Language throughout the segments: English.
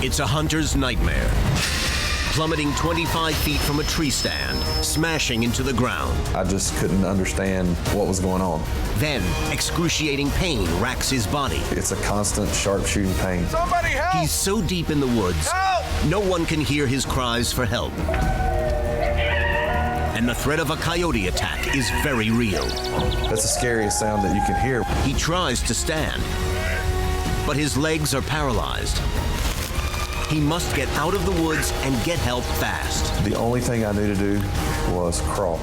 It's a hunter's nightmare. Plummeting 25 feet from a tree stand, smashing into the ground. I just couldn't understand what was going on. Then, excruciating pain racks his body. It's a constant sharpshooting pain. Somebody help! He's so deep in the woods, no one can hear his cries for help. And the threat of a coyote attack is very real. That's the scariest sound that you can hear. He tries to stand, but his legs are paralyzed. He must get out of the woods and get help fast. The only thing I knew to do was crawl.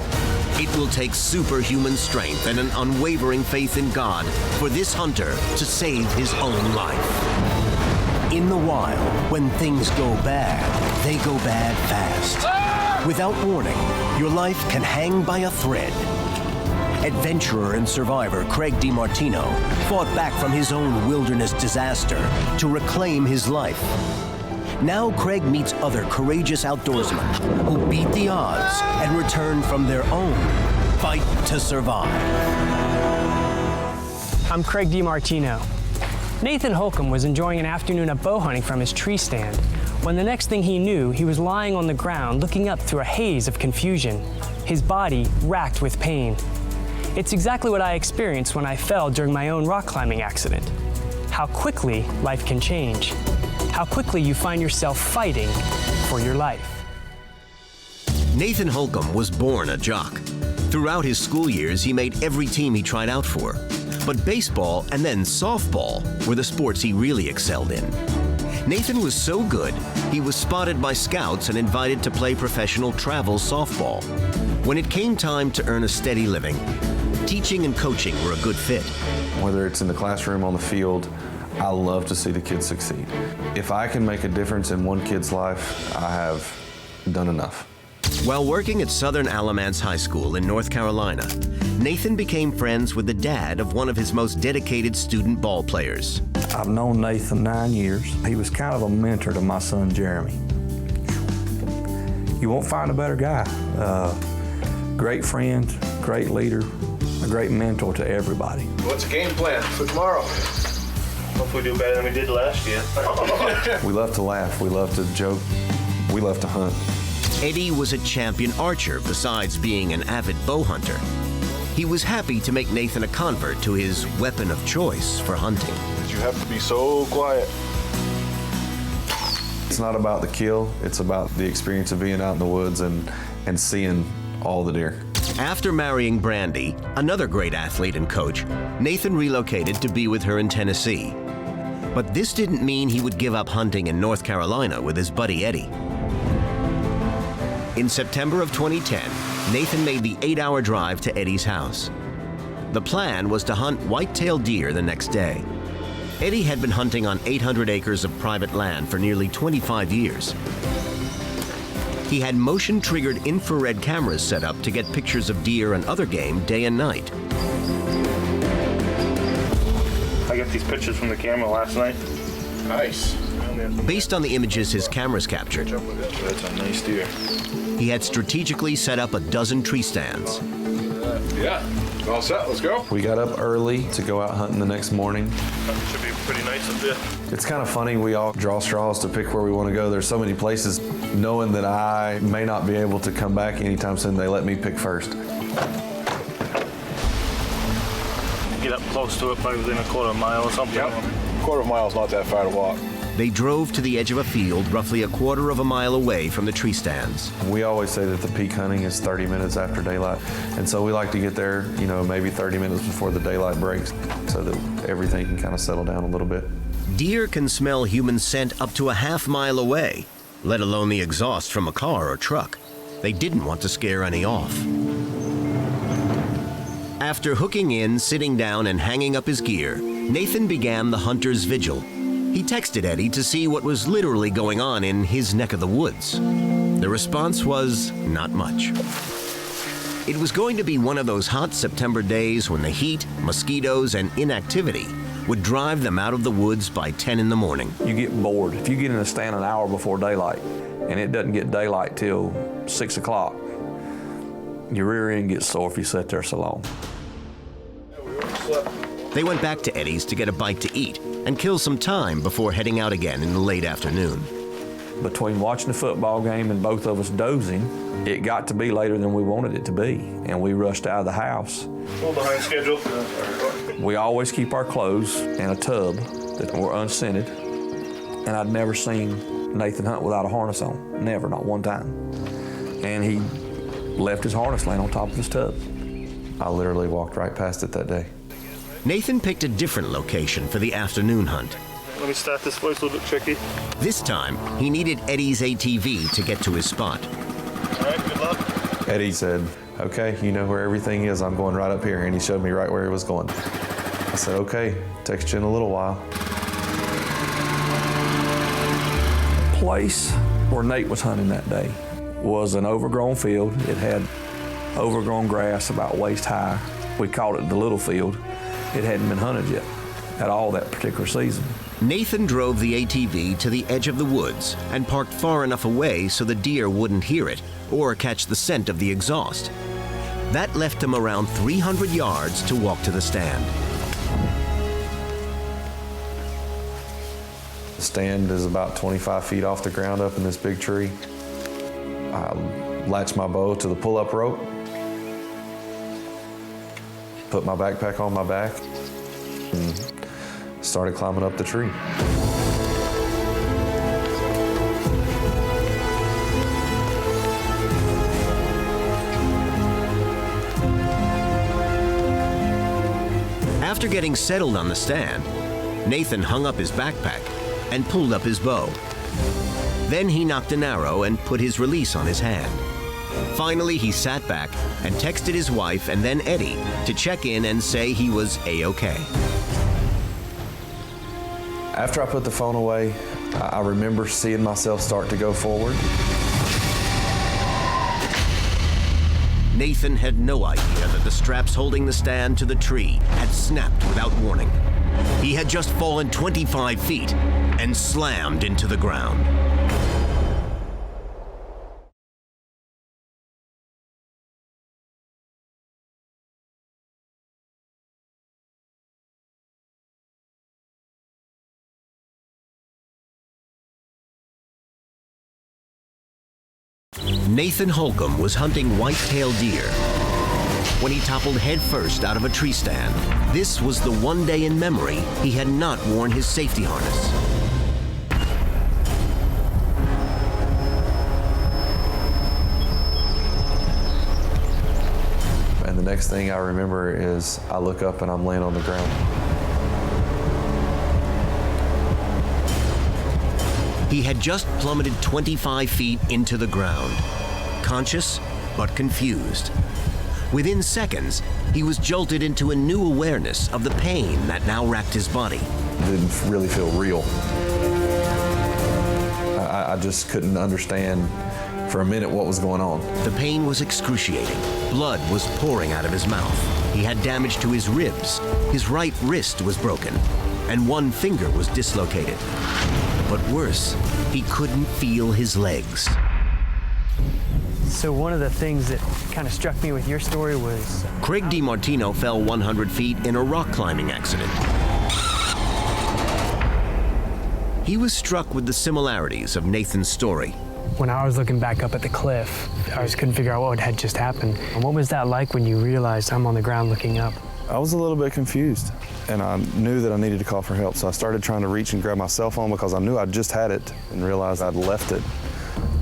It will take superhuman strength and an unwavering faith in God for this hunter to save his own life. In the wild, when things go bad, they go bad fast. Without warning, your life can hang by a thread. Adventurer and survivor Craig DeMartino fought back from his own wilderness disaster to reclaim his life. Now Craig meets other courageous outdoorsmen who beat the odds and return from their own fight to survive. I'm Craig DeMartino. Nathan Holcomb was enjoying an afternoon of bow hunting from his tree stand when the next thing he knew, he was lying on the ground looking up through a haze of confusion, his body racked with pain. It's exactly what I experienced when I fell during my own rock climbing accident. How quickly life can change. How quickly you find yourself fighting for your life. Nathan Holcomb was born a jock. Throughout his school years, he made every team he tried out for. But baseball and then softball were the sports he really excelled in. Nathan was so good, he was spotted by scouts and invited to play professional travel softball. When it came time to earn a steady living, teaching and coaching were a good fit. Whether it's in the classroom, on the field, I love to see the kids succeed. If I can make a difference in one kid's life, I have done enough. While working at Southern Alamance High School in North Carolina, Nathan became friends with the dad of one of his most dedicated student ball players. I've known Nathan 9 years. He was kind of a mentor to my son, Jeremy. You won't find a better guy. Great friend, great leader, a great mentor to everybody. What's the game plan for tomorrow? Hopefully do better than we did last year. We love to laugh, we love to joke, we love to hunt. Eddie was a champion archer besides being an avid bow hunter. He was happy to make Nathan a convert to his weapon of choice for hunting. You have to be so quiet. It's not about the kill, it's about the experience of being out in the woods and seeing all the deer. After marrying Brandy, another great athlete and coach, Nathan relocated to be with her in Tennessee. But this didn't mean he would give up hunting in North Carolina with his buddy Eddie. In September of 2010, Nathan made the 8-hour drive to Eddie's house. The plan was to hunt white-tailed deer the next day. Eddie had been hunting on 800 acres of private land for nearly 25 years. He had motion-triggered infrared cameras set up to get pictures of deer and other game day and night. I got these pictures from the camera last night. Nice. Based on the images his cameras captured, That's a nice deer. he had strategically set up a dozen tree stands. Yeah, all set, let's go. We got up early to go out hunting the next morning. Should be pretty nice up there. It's kind of funny, we all draw straws to pick where we want to go. There's so many places. Knowing that I may not be able to come back anytime soon, they let me pick first. Get up close to it, probably within a quarter mile or something. Yep. Quarter mile's not that far to walk. They drove to the edge of a field roughly a quarter of a mile away from the tree stands. We always say that the peak hunting is 30 minutes after daylight. And so we like to get there, maybe 30 minutes before the daylight breaks so that everything can kind of settle down a little bit. Deer can smell human scent up to a half-mile away, let alone the exhaust from a car or truck. They didn't want to scare any off. After hooking in, sitting down, and hanging up his gear, Nathan began the hunter's vigil. He texted Eddie to see what was literally going on in his neck of the woods. The response was not much. It was going to be one of those hot September days when the heat, mosquitoes, and inactivity would drive them out of the woods by 10 in the morning. You get bored. If you get in a stand an hour before daylight and it doesn't get daylight till 6 o'clock, your rear end gets sore if you sit there so long. They went back to Eddie's to get a bite to eat, and kill some time before heading out again in the late afternoon. Between watching the football game and both of us dozing, it got to be later than we wanted it to be, and we rushed out of the house. A little behind schedule. We always keep our clothes in a tub that were unscented, and I'd never seen Nathan hunt without a harness on. Never, not one time. And he left his harness laying on top of his tub. I literally walked right past it that day. Nathan picked a different location for the afternoon hunt. Let me start this place, a little bit tricky. This time, he needed Eddie's ATV to get to his spot. All right, good luck. Eddie said, okay, you know where everything is, I'm going right up here, and he showed me right where he was going. I said, okay, text you in a little while. The place where Nate was hunting that day was an overgrown field. It had overgrown grass about waist high. We called it the little field. It hadn't been hunted yet at all that particular season. Nathan drove the ATV to the edge of the woods and parked far enough away so the deer wouldn't hear it or catch the scent of the exhaust. That left him around 300 yards to walk to the stand. The stand is about 25 feet off the ground up in this big tree. I latched my bow to the pull-up rope, put my backpack on my back, and started climbing up the tree. After getting settled on the stand, Nathan hung up his backpack and pulled up his bow. Then he knocked an arrow and put his release on his hand. Finally, he sat back and texted his wife and then Eddie to check in and say he was A-OK. After I put the phone away, I remember seeing myself start to go forward. Nathan had no idea that the straps holding the stand to the tree had snapped without warning. He had just fallen 25 feet and slammed into the ground. Nathan Holcomb was hunting white-tailed deer when he toppled headfirst out of a tree stand. This was the one day in memory he had not worn his safety harness. And the next thing I remember is I look up and I'm laying on the ground. He had just plummeted 25 feet into the ground, conscious but confused. Within seconds, he was jolted into a new awareness of the pain that now racked his body. It didn't really feel real. I just couldn't understand for a minute what was going on. The pain was excruciating. Blood was pouring out of his mouth. He had damage to his ribs. His right wrist was broken, and one finger was dislocated. But worse, he couldn't feel his legs. So one of the things that kind of struck me with your story was... Craig DeMartino fell 100 feet in a rock climbing accident. He was struck with the similarities of Nathan's story. When I was looking back up at the cliff, I just couldn't figure out what had just happened. And what was that like when you realized I'm on the ground looking up? I was a little bit confused, and I knew that I needed to call for help, so I started trying to reach and grab my cell phone because I knew I'd just had it and realized I'd left it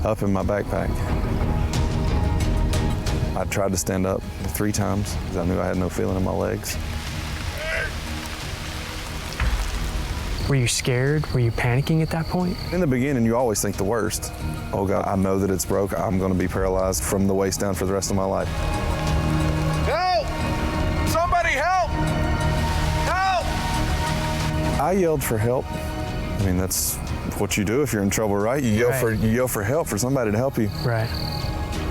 up in my backpack. I tried to stand up 3 times because I knew I had no feeling in my legs. Were you scared? Were you panicking at that point? In the beginning, you always think the worst. Oh God, I know that it's broke. I'm gonna be paralyzed from the waist down for the rest of my life. Help! Somebody help! Help! I yelled for help. I mean, that's what you do if you're in trouble, right? You yell for help, for somebody to help you. Right.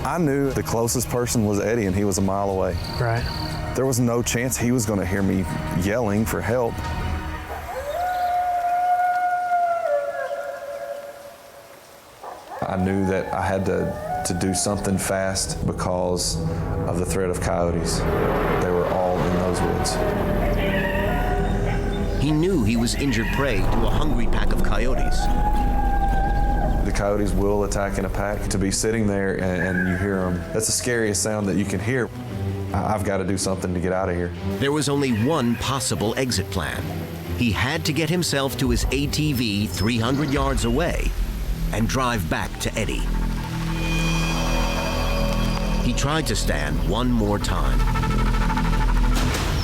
I knew the closest person was Eddie, and he was a mile away. Right. There was no chance he was gonna hear me yelling for help. I knew that I had to do something fast because of the threat of coyotes. They were all in those woods. He knew he was injured prey to a hungry pack of coyotes. The coyotes will attack in a pack. To be sitting there and you hear them, that's the scariest sound that you can hear. I've got to do something to get out of here. There was only one possible exit plan. He had to get himself to his ATV 300 yards away and drive back to Eddie. He tried to stand one more time,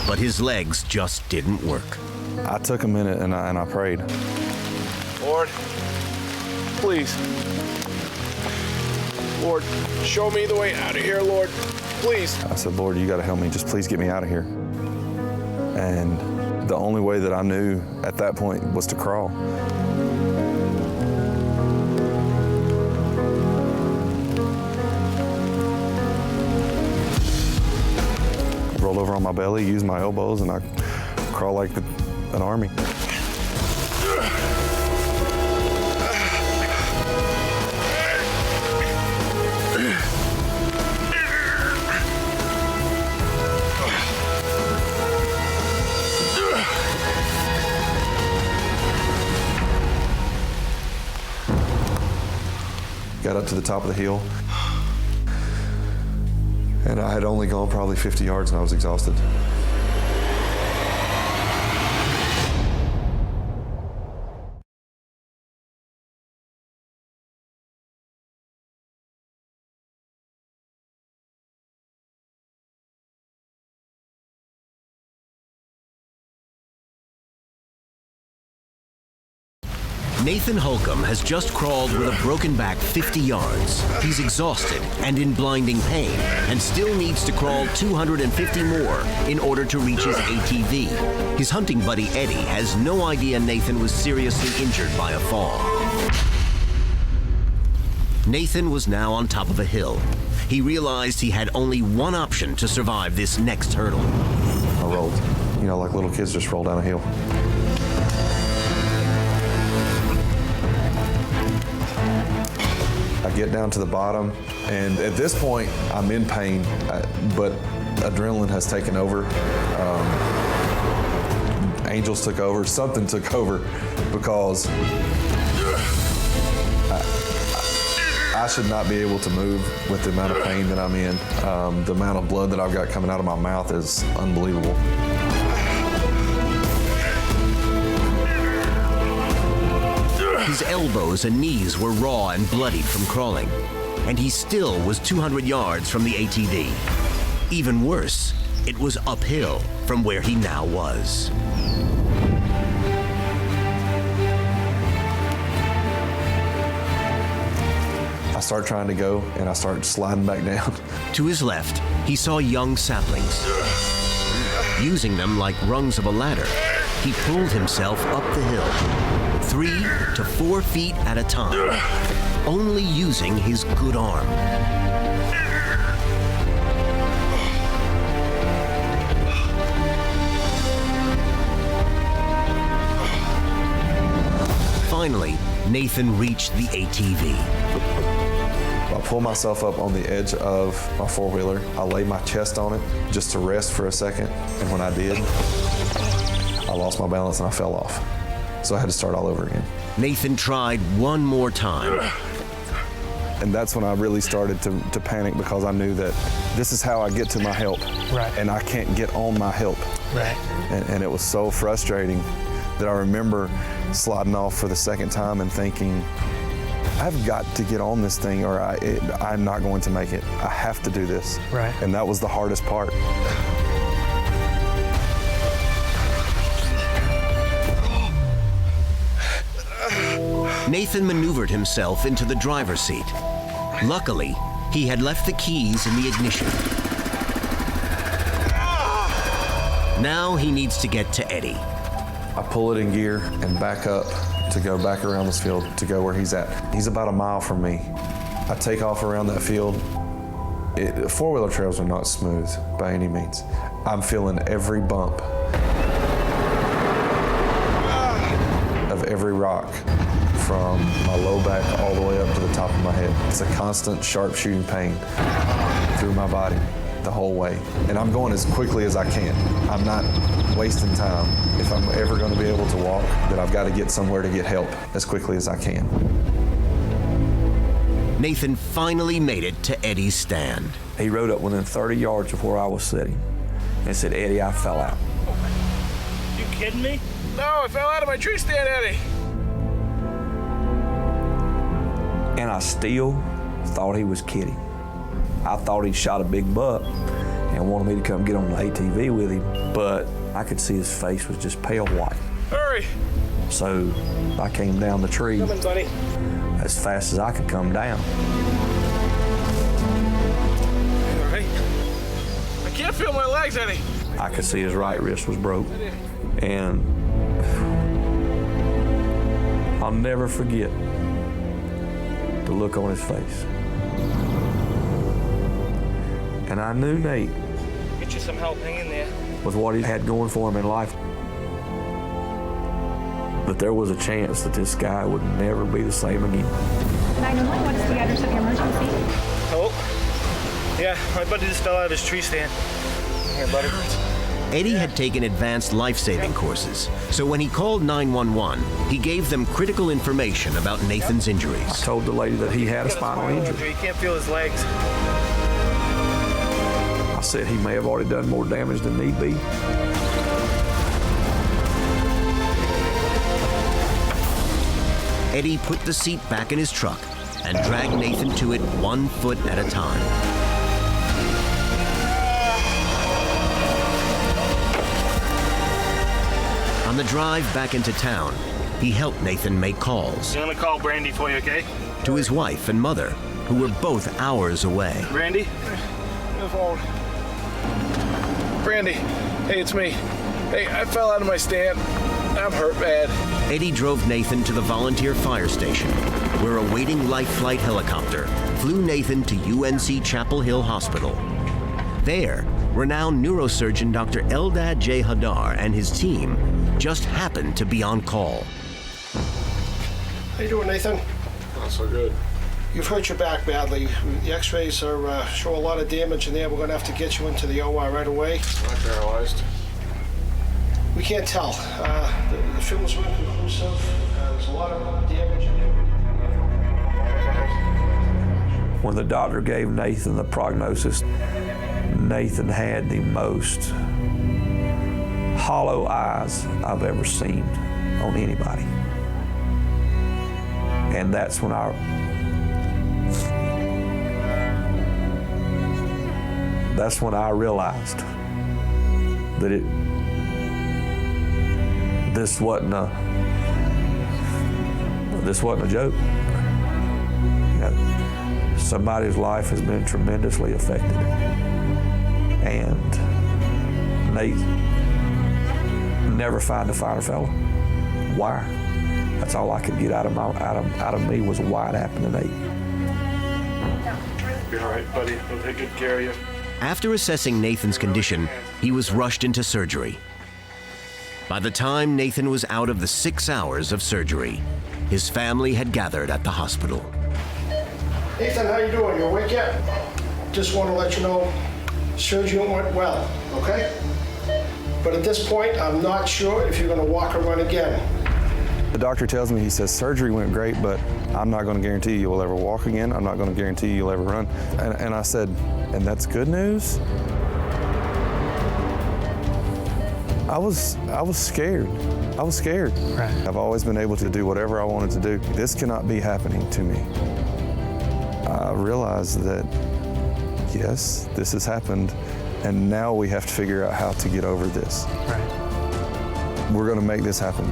but his legs just didn't work. I took a minute and I prayed. Lord, please. Lord, show me the way out of here, Lord. Please. I said, Lord, you got to help me. Just please get me out of here. And the only way that I knew at that point was to crawl. I rolled over on my belly, used my elbows, and I crawl like an army. Got up to the top of the hill, and I had only gone probably 50 yards and I was exhausted. Nathan Holcomb has just crawled with a broken back 50 yards. He's exhausted and in blinding pain, and still needs to crawl 250 more in order to reach his ATV. His hunting buddy Eddie has no idea Nathan was seriously injured by a fall. Nathan was now on top of a hill. He realized he had only one option to survive this next hurdle. I rolled, like little kids just roll down a hill. I get down to the bottom, and at this point, I'm in pain, but adrenaline has taken over. Angels took over, something took over, because I should not be able to move with the amount of pain that I'm in. The amount of blood that I've got coming out of my mouth is unbelievable. His elbows and knees were raw and bloodied from crawling, and he still was 200 yards from the ATV. Even worse, it was uphill from where he now was. I start trying to go, and I start sliding back down. To his left, he saw young saplings. Using them like rungs of a ladder, he pulled himself up the hill, 3 to 4 feet at a time, only using his good arm. Finally, Nathan reached the ATV. I pull myself up on the edge of my four-wheeler. I lay my chest on it just to rest for a second, and when I did, I lost my balance and I fell off. So I had to start all over again. Nathan tried one more time. And that's when I really started to panic, because I knew that this is how I get to my help. Right. And I can't get on my help. Right. And it was so frustrating that I remember sliding off for the second time and thinking, I've got to get on this thing or I'm not going to make it. I have to do this. Right. And that was the hardest part. Nathan maneuvered himself into the driver's seat. Luckily, he had left the keys in the ignition. Now he needs to get to Eddie. I pull it in gear and back up to go back around this field to go where he's at. He's about a mile from me. I take off around that field. Four-wheeler trails are not smooth by any means. I'm feeling every bump of every rock from my low back all the way up to the top of my head. It's a constant sharp shooting pain through my body the whole way. And I'm going as quickly as I can. I'm not wasting time. If I'm ever going to be able to walk, then I've got to get somewhere to get help as quickly as I can. Nathan finally made it to Eddie's stand. He rode up within 30 yards of where I was sitting and said, "Eddie, I fell out." You kidding me? No, I fell out of my tree stand, Eddie. And I still thought he was kidding. I thought he'd shot a big buck and wanted me to come get on the ATV with him, but I could see his face was just pale white. Hurry. So I came down the tree Coming, buddy. as fast as I could come down. All right. I can't feel my legs, Eddie. I could see his right wrist was broke. And I'll never forget the look on his face. And I knew Nate, Get you some help, hang in there. with what he had going for him in life, that there was a chance that this guy would never be the same again. 911, what is the address of your emergency? Oh, yeah, my buddy just fell out of his tree stand. Here, buddy. Eddie had taken advanced life-saving courses, so when he called 911, he gave them critical information about Nathan's I injuries. told the lady that he had a spinal injury. He can't feel his legs. I said he may have already done more damage than need be. Eddie put the seat back in his truck and dragged Nathan to it 1 foot at a time. On the drive back into town, he helped Nathan make calls I'm gonna call Brandy for you, okay? to his wife and mother, who were both hours away. Brandy? The phone. Brandy, hey, it's me. Hey, I fell out of my stand. I'm hurt bad. Eddie drove Nathan to the volunteer fire station, where a waiting life flight helicopter flew Nathan to UNC Chapel Hill Hospital. There, renowned neurosurgeon Dr. Eldad J. Hadar and his team just happened to be on call. How you doing, Nathan? Not so good. You've hurt your back badly. The x-rays are show a lot of damage in there. We're going to have to get you into the OR right away. Am I paralyzed? We can't tell. The films were inconclusive. There's a lot of damage in there. When the doctor gave Nathan the prognosis, Nathan had the most hollow eyes I've ever seen on anybody. And that's when I realized that this wasn't a joke. You know, somebody's life has been tremendously affected. And Nate never find a finer fella. Why? That's all I could get out of me was why it happened to Nate. Be all right, buddy. We'll take good care of you. After assessing Nathan's condition, he was rushed into surgery. By the time Nathan was out of the 6 hours of surgery, his family had gathered at the hospital. Nathan, how you doing? You awake yet? Just want to let you know, surgery went well, okay? But at this point, I'm not sure if you're going to walk or run again. The doctor tells me, he says, surgery went great, but I'm not going to guarantee you will ever walk again. I'm not going to guarantee you'll ever run. And I said, and that's good news? I was scared. I was scared. Right. I've always been able to do whatever I wanted to do. This cannot be happening to me. I realized that, yes, this has happened, and now we have to figure out how to get over this. Right. We're going to make this happen.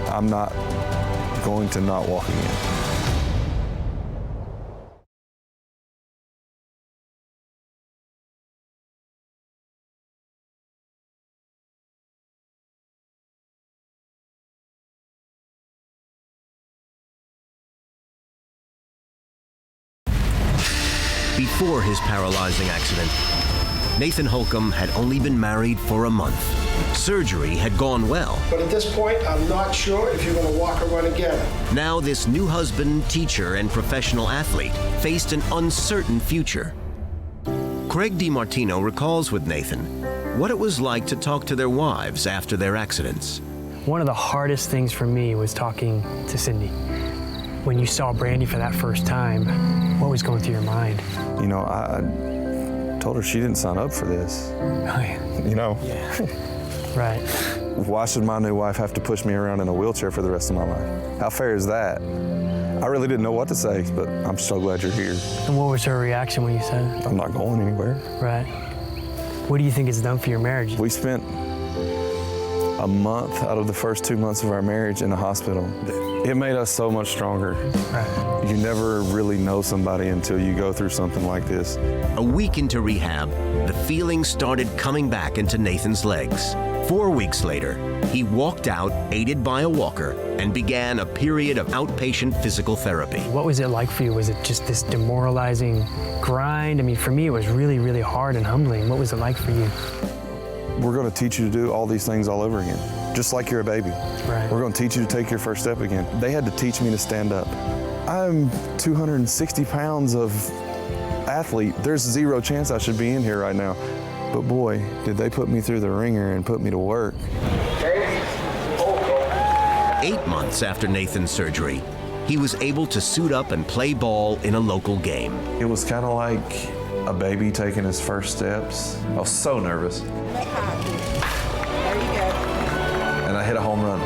I'm not going to not walk again. Before his paralyzing accident, Nathan Holcomb had only been married for a month. Surgery had gone well. But at this point, I'm not sure if you're going to walk or run again. Now this new husband, teacher, and professional athlete faced an uncertain future. Craig DeMartino recalls with Nathan, what it was like to talk to their wives after their accidents. One of the hardest things for me was talking to Cindy. When you saw Brandy for that first time, what was going through your mind? You know, I told her she didn't sign up for this. Oh, yeah. You know? Yeah. Right. Why should my new wife have to push me around in a wheelchair for the rest of my life? How fair is that? I really didn't know what to say, but I'm so glad you're here. And what was her reaction when you said it? I'm not going anywhere. Right. What do you think it's done for your marriage? We spent a month out of the first 2 months of our marriage in the hospital. It made us so much stronger. Right. You never really know somebody until you go through something like this. A week into rehab, the feeling started coming back into Nathan's legs. 4 weeks later, he walked out, aided by a walker, and began a period of outpatient physical therapy. What was it like for you? Was it just this demoralizing grind? I mean, for me, it was really, really hard and humbling. What was it like for you? We're going to teach you to do all these things all over again, just like you're a baby. Right. We're going to teach you to take your first step again. They had to teach me to stand up. I'm 260 pounds of athlete. There's zero chance I should be in here right now. But boy, did they put me through the ringer and put me to work. 8 months after Nathan's surgery, he was able to suit up and play ball in a local game. It was kind of like a baby taking his first steps. I was so nervous. There you go. And I hit a home run.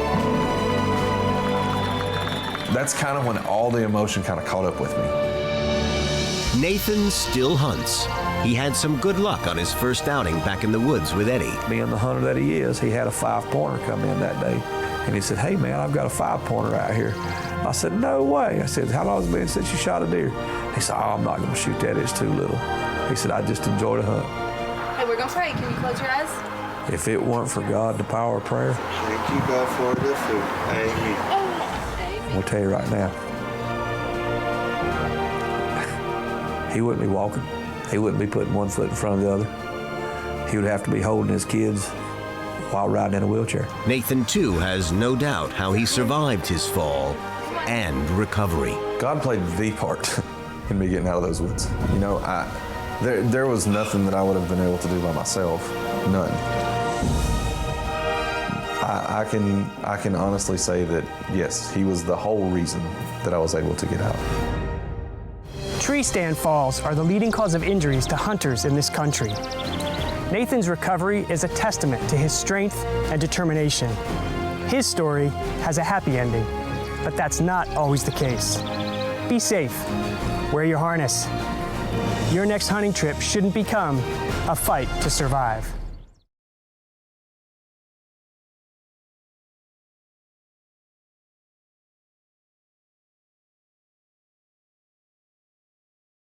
That's kind of when all the emotion kind of caught up with me. Nathan still hunts. He had some good luck on his first outing back in the woods with Eddie. Being the hunter that he is, he had a 5-pointer come in that day. And he said, "Hey man, I've got a 5-pointer out here." I said, "No way." I said, "How long has it been since you shot a deer?" He said, "Oh, I'm not gonna shoot that, it's too little." He said, "I just enjoy the hunt." Hey, we're gonna pray. Can you close your eyes? If it weren't for God, the power of prayer, Thank you, God, for the food. Amen. I'll tell you right now, he wouldn't be walking. He wouldn't be putting one foot in front of the other. He would have to be holding his kids while riding in a wheelchair. Nathan, too, has no doubt how he survived his fall and recovery. God played the part in me getting out of those woods. You know, there was nothing that I would have been able to do by myself. None. I can honestly say that, yes, he was the whole reason that I was able to get out. Tree stand falls are the leading cause of injuries to hunters in this country. Nathan's recovery is a testament to his strength and determination. His story has a happy ending, but that's not always the case. Be safe. Wear your harness. Your next hunting trip shouldn't become a fight to survive.